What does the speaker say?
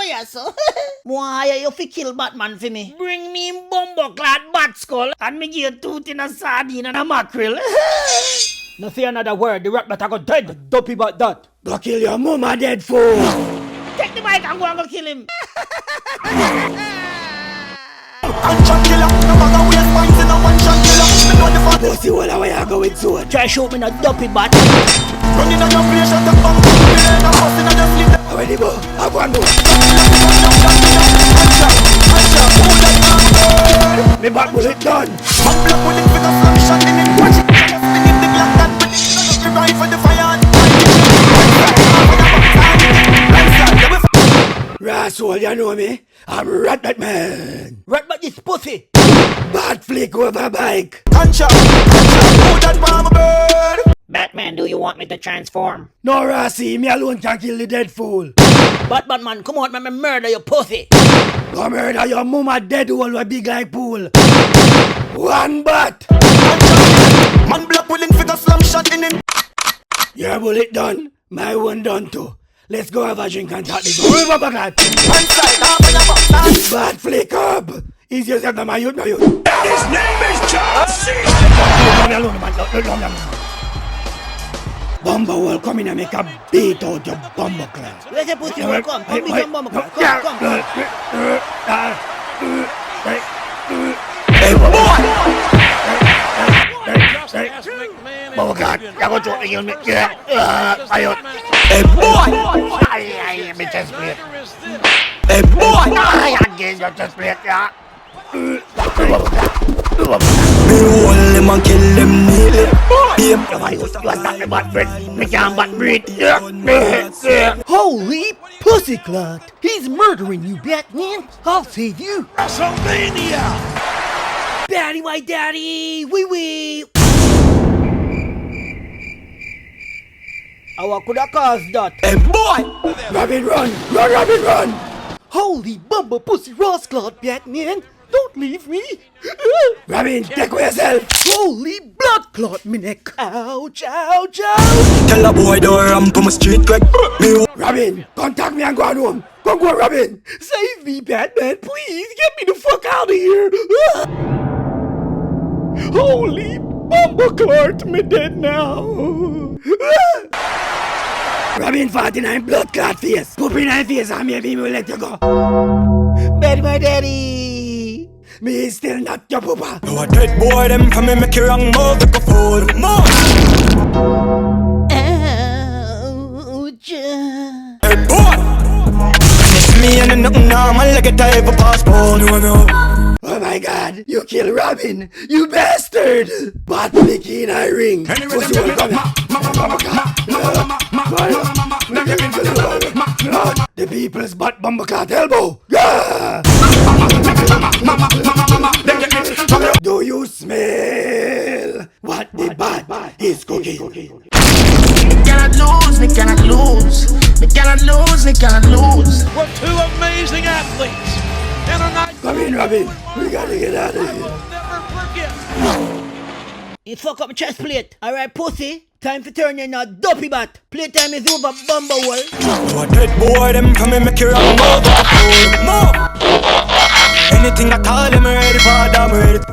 fire, so. Why you fi kill Batman for me? Bring me bumbo clad bat skull and me give a tooth in a sardine and a mackerel. No say another word, the rat bat I got dead. Dopey about that. Go kill your mama, dead fool. Take the mic and go and go kill him. Pussy, what are you going to? Try shoot me in a dopey bat. Running on your place at the bump. Already go, have one more. Me back bullet done. My black bullet with a slap shot in it. Watch it, spinning the glass that the rifle for the fire. Rascal, you know me? I'm Rat Batman. Rat bat this pussy. Bad flick over bike. Concha, who that mama bird? Batman, do you want me to transform? No, Rassi, me alone can kill the dead fool. Batman, come on, man, me murder your pussy. Go murder your mama dead hole with big like pool. One bat. Man black willing figure slam shot in him. Your bullet done, my one done too. Let's go have a drink and talk this over back. One side, half an hour. Bad flick up. Easy yourself to my youth, my youth. His name is John C. Bumba will come in and make a beat out your bumba class. Let the pussy will come. Come beat your mama. Come. Hey boy! Bumba class, you're going to kill me. Hey boy! I me chest plate. Hey boy! I again your chest plate, yeah. Me hold him and kill him nearly. You stop the butt breath. Me can't butt breathe. Holy pussyclot! He's murdering you, Batman. I'll save you. WrestleMania! Daddy, my daddy. Wee. How could I cause that? Hey boy! Robin, run! Holy bumble pussy rascal, Batman. Don't leave me. Robin, take for yourself. Holy blood clot, me neck. Ouch. Tell a boy don't ramp on my street quick. Me Robin, contact me and go home. Go, Robin. Save me, Batman. Please get me the fuck out of here. Holy bumbleclart, me dead now. Robin 49 blood clot face. Put me in my face and maybe me will let you go. Daddy, my daddy. Me is still not your papa. no a dead boy them come and make you wrong move the fool. Move! Ouch. Hey boy! It's me and nothing normal like a type of passport. No. Oh my God, you killed Robin, you bastard! Bat flicky in a ring. Pussy will come. The people's butt bumper clot elbow. Do you smell what the bat is cooking? They cannot lose. We're two amazing athletes in a night Come in, Robin. We gotta get out of here. we'll never forget. You fuck up my chest plate. Alright, pussy. Time to turn you in a dopey bat. Playtime is over, bumblewell. no a dead boy them come and make you wrong move the fool. Move! Anything I call them ready for, I'm ready to go.